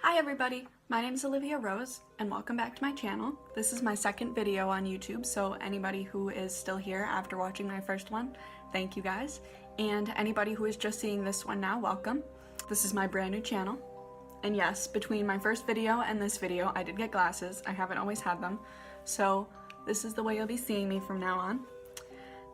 Hi everybody, my name is Olivia Rose and welcome back to my channel. This is my second video on YouTube, so anybody who is still here after watching my first one, thank you guys. And anybody who is just seeing this one now, welcome. This is my brand new channel. And yes, between my first video and this video, I did get glasses. I haven't always had them. So this is the way you'll be seeing me from now on.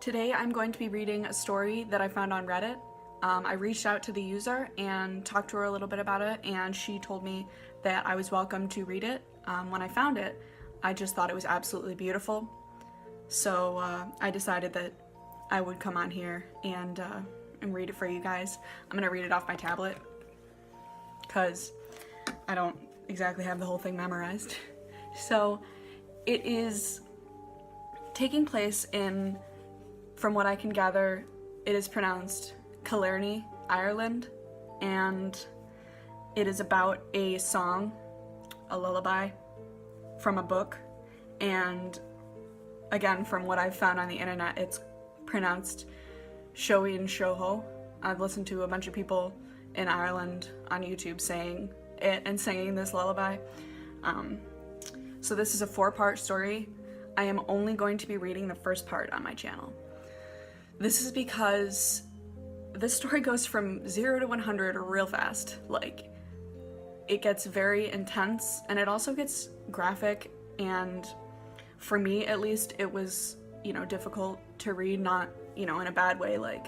Today I'm going to be reading a story that I found on Reddit. I reached out to the user and talked to her a little bit about it, and she told me that I was welcome to read it. When I found it, I just thought it was absolutely beautiful. So I decided that I would come on here and read it for you guys. I'm gonna read it off my tablet because I don't exactly have the whole thing memorized. So it is taking place in, from what I can gather, it is pronounced Killarney, Ireland, and it is about a song, a lullaby from a book, and again, from what I've found on the internet, it's pronounced Showy and Shoho. I've listened to a bunch of people in Ireland on YouTube saying it and singing this lullaby. So this is a 4-part story. I am only going to be reading the first part on my channel. This is because this story goes from 0 to 100 real fast. Like, it gets very intense and it also gets graphic, and for me at least it was, difficult to read, not, in a bad way. Like,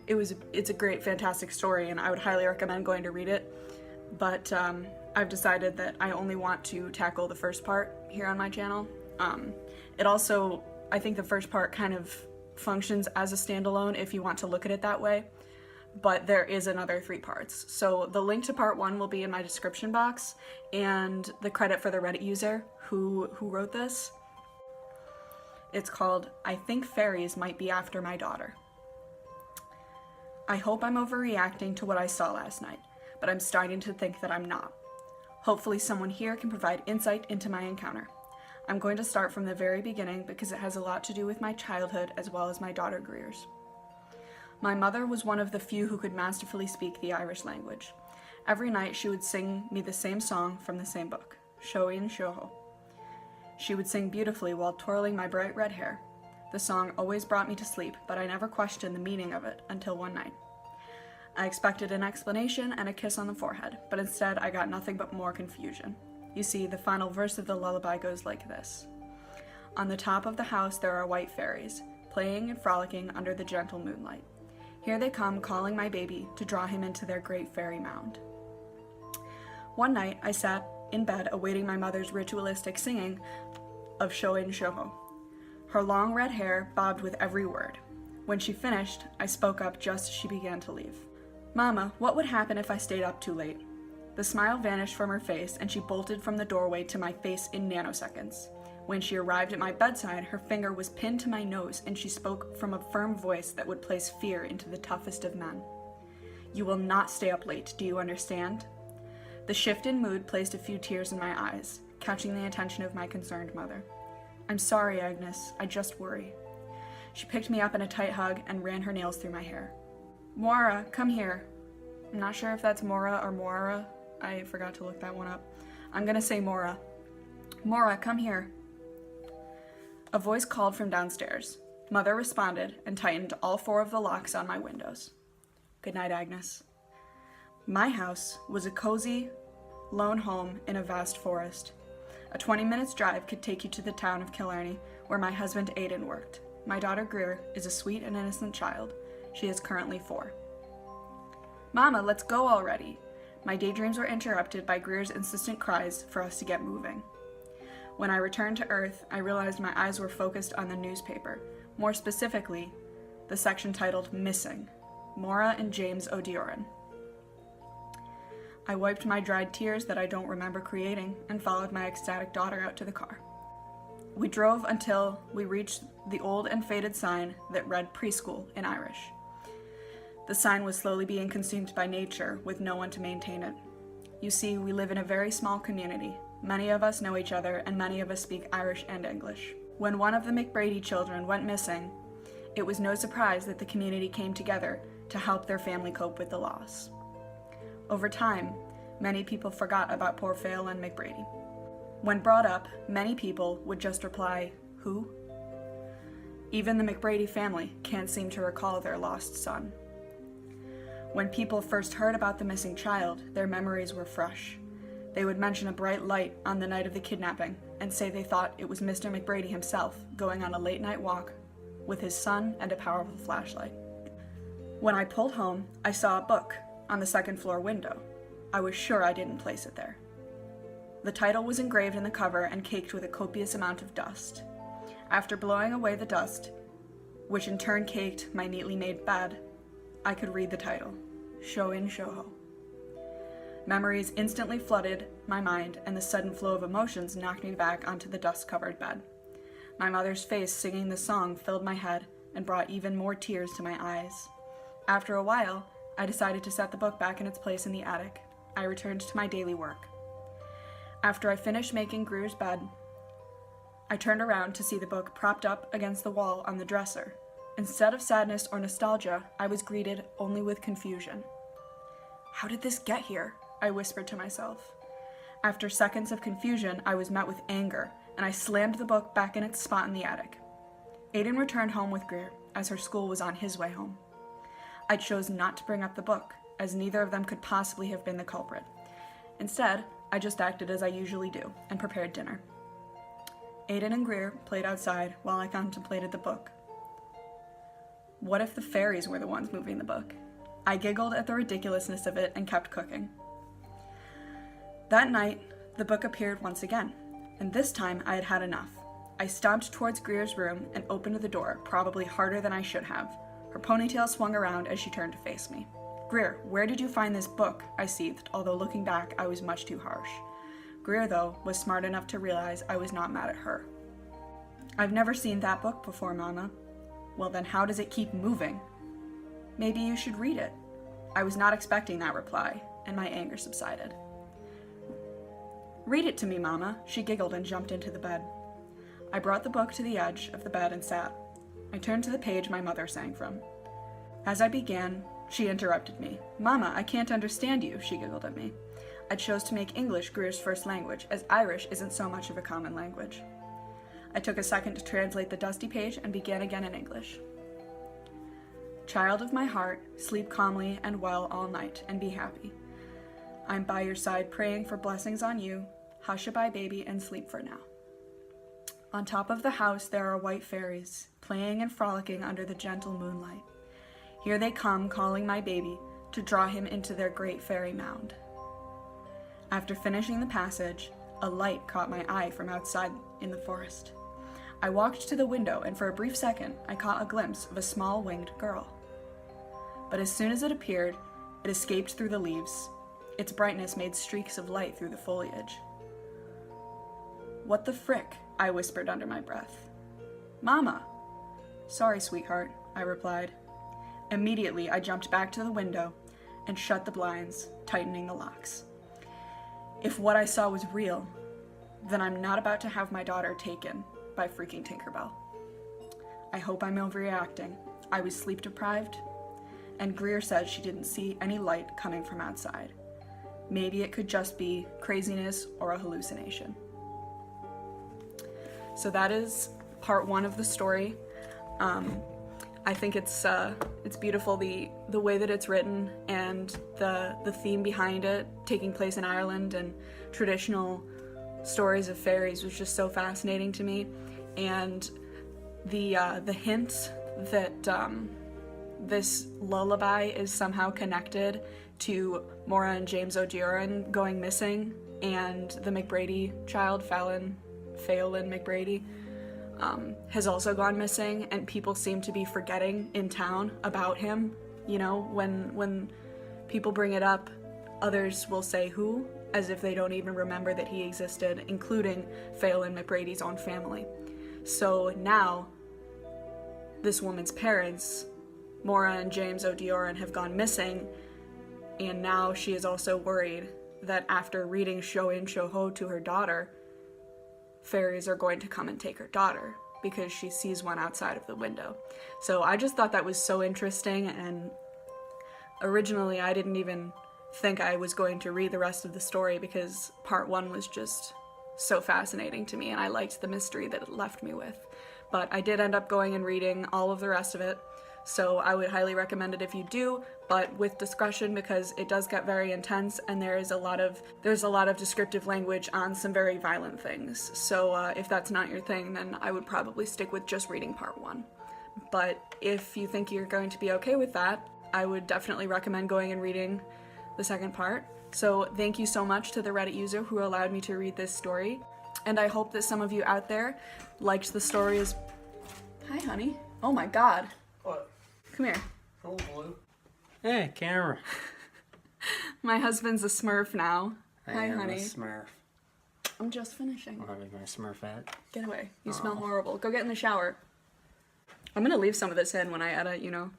it's a great, fantastic story and I would highly recommend going to read it, but I've decided that I only want to tackle the first part here on my channel. It also, I think the first part kind of functions as a standalone if you want to look at it that way, but there is another 3 parts. So the link to part 1 will be in my description box, and the credit for the Reddit user who wrote this. It's called, "I think fairies might be after my daughter." I hope I'm overreacting to what I saw last night, but I'm starting to think that I'm not. Hopefully someone here can provide insight into my encounter. I'm going to start from the very beginning because it has a lot to do with my childhood as well as my daughter Greer's. My mother was one of the few who could masterfully speak the Irish language. Every night she would sing me the same song from the same book, Showy and Shoho. She would sing beautifully while twirling my bright red hair. The song always brought me to sleep, but I never questioned the meaning of it until one night. I expected an explanation and a kiss on the forehead, but instead I got nothing but more confusion. You see, the final verse of the lullaby goes like this. On the top of the house there are white fairies, playing and frolicking under the gentle moonlight. Here they come calling my baby to draw him into their great fairy mound. One night I sat in bed awaiting my mother's ritualistic singing of Showy and Shoho. Her long red hair bobbed with every word. When she finished, I spoke up just as she began to leave. "Mama, what would happen if I stayed up too late?" The smile vanished from her face and she bolted from the doorway to my face in nanoseconds. When she arrived at my bedside, her finger was pinned to my nose and she spoke from a firm voice that would place fear into the toughest of men. "You will not stay up late, do you understand?" The shift in mood placed a few tears in my eyes, catching the attention of my concerned mother. "I'm sorry, Agnes, I just worry." She picked me up in a tight hug and ran her nails through my hair. "Moira, come here." I'm not sure if that's Mora or Moira. I forgot to look that one up. I'm gonna say Mora. "Mora, come here." A voice called from downstairs. Mother responded and tightened all 4 of the locks on my windows. Good night, Agnes. My house was a cozy, lone home in a vast forest. A 20 minutes drive could take you to the town of Killarney, where my husband Aidan worked. My daughter Greer is a sweet and innocent child. She is currently 4. "Mama, let's go already." My daydreams were interrupted by Greer's insistent cries for us to get moving. When I returned to Earth, I realized my eyes were focused on the newspaper, more specifically, the section titled Missing, Maura and James O'Dioran. I wiped my dried tears that I don't remember creating and followed my ecstatic daughter out to the car. We drove until we reached the old and faded sign that read preschool in Irish. The sign was slowly being consumed by nature with no one to maintain it. You see, we live in a very small community. Many of us know each other and many of us speak Irish and English. When one of the McBrady children went missing, it was no surprise that the community came together to help their family cope with the loss. Over time, many people forgot about poor Phelan McBrady. When brought up, many people would just reply, "Who?" Even the McBrady family can't seem to recall their lost son. When people first heard about the missing child, their memories were fresh. They would mention a bright light on the night of the kidnapping and say they thought it was Mr. McBrady himself going on a late-night walk with his son and a powerful flashlight. When I pulled home, I saw a book on the second-floor window. I was sure I didn't place it there. The title was engraved in the cover and caked with a copious amount of dust. After blowing away the dust, which in turn caked my neatly made bed, I could read the title, Show In, Show Ho. Memories instantly flooded my mind, and the sudden flow of emotions knocked me back onto the dust-covered bed. My mother's face singing the song filled my head and brought even more tears to my eyes. After a while, I decided to set the book back in its place in the attic. I returned to my daily work. After I finished making Greer's bed, I turned around to see the book propped up against the wall on the dresser. Instead of sadness or nostalgia, I was greeted only with confusion. "How did this get here?" I whispered to myself. After seconds of confusion, I was met with anger, and I slammed the book back in its spot in the attic. Aiden returned home with Greer, as her school was on his way home. I chose not to bring up the book, as neither of them could possibly have been the culprit. Instead, I just acted as I usually do, and prepared dinner. Aiden and Greer played outside while I contemplated the book. What if the fairies were the ones moving the book? I giggled at the ridiculousness of it and kept cooking. That night, the book appeared once again, and this time I had had enough. I stomped towards Greer's room and opened the door, probably harder than I should have. Her ponytail swung around as she turned to face me. "Greer, where did you find this book?" I seethed, although looking back, I was much too harsh. Greer, though, was smart enough to realize I was not mad at her. "I've never seen that book before, Mama." "Well, then how does it keep moving?" "Maybe you should read it." I was not expecting that reply, and my anger subsided. "Read it to me, Mama," she giggled and jumped into the bed. I brought the book to the edge of the bed and sat. I turned to the page my mother sang from. As I began, she interrupted me. "Mama, I can't understand you," she giggled at me. I chose to make English Greer's first language, as Irish isn't so much of a common language. I took a second to translate the dusty page and began again in English. "Child of my heart, sleep calmly and well all night, and be happy. I'm by your side praying for blessings on you. Hush-a-bye, baby, and sleep for now. On top of the house there are white fairies, playing and frolicking under the gentle moonlight. Here they come, calling my baby, to draw him into their great fairy mound." After finishing the passage, a light caught my eye from outside in the forest. I walked to the window, and for a brief second, I caught a glimpse of a small winged girl. But as soon as it appeared, it escaped through the leaves. Its brightness made streaks of light through the foliage. "What the frick?" I whispered under my breath. "Mama!" "Sorry, sweetheart," I replied. Immediately, I jumped back to the window and shut the blinds, tightening the locks. If what I saw was real, then I'm not about to have my daughter taken by freaking Tinkerbell. I hope I'm overreacting. I was sleep deprived, and Greer said she didn't see any light coming from outside. Maybe it could just be craziness or a hallucination. So that is part one of the story. I think it's beautiful, the way that it's written and the theme behind it, taking place in Ireland and traditional stories of fairies, was just so fascinating to me. And the hint that this lullaby is somehow connected to Maura and James O'Dioran going missing, and the McBrady child, Phelan McBrady, has also gone missing, and people seem to be forgetting in town about him. You know, when people bring it up, others will say who, as if they don't even remember that he existed, including Phelan McBrady's own family. So now, this woman's parents, Maura and James O'Dioran, have gone missing, and now she is also worried that after reading Show In, Show Ho to her daughter, fairies are going to come and take her daughter, because she sees one outside of the window. So I just thought that was so interesting, and originally I didn't even think I was going to read the rest of the story because part 1 was just so fascinating to me and I liked the mystery that it left me with. But I did end up going and reading all of the rest of it, so I would highly recommend it if you do, but with discretion because it does get very intense and there's a lot of descriptive language on some very violent things. So if that's not your thing, then I would probably stick with just reading part 1. But if you think you're going to be okay with that, I would definitely recommend going and reading the second part. So thank you so much to the Reddit user who allowed me to read this story. And I hope that some of you out there liked the story as... Hi, honey. Oh my god. What? Come here. Hello, Blue. Hey, camera. My husband's a Smurf now. Hi, honey. I'm a Smurf. I'm just finishing. I'll have my Smurfette. Get away. You smell horrible. Go get in the shower. I'm gonna leave some of this in when I edit, you know.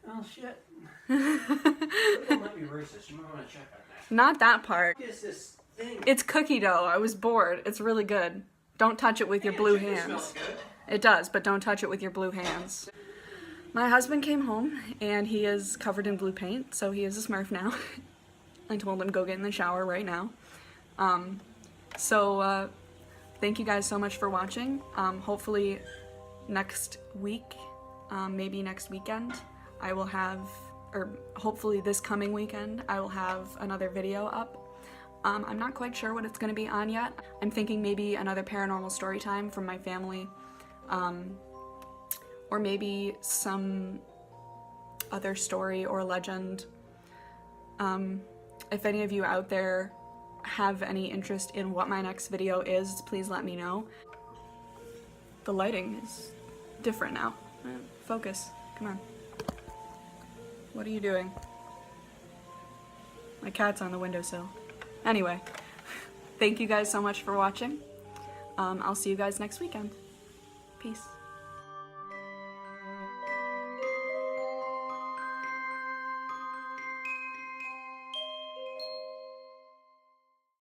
Oh, shit. Don't let me reverse this. You might want to check on that. Not that part. What is this thing? It's cookie dough. I was bored. It's really good. Don't touch it with your blue hands. Smells good. It does, but don't touch it with your blue hands. My husband came home and he is covered in blue paint, so he is a Smurf now. I told him go get in the shower right now. Thank you guys so much for watching. Hopefully next week, maybe next weekend, I will have, or hopefully this coming weekend, I will have another video up. I'm not quite sure what it's going to be on yet. I'm thinking maybe another paranormal story time from my family, or maybe some other story or legend. If any of you out there have any interest in what my next video is, please let me know. The lighting is different now. Focus, come on. What are you doing? My cat's on the windowsill. Anyway, thank you guys so much for watching. I'll see you guys next weekend. Peace.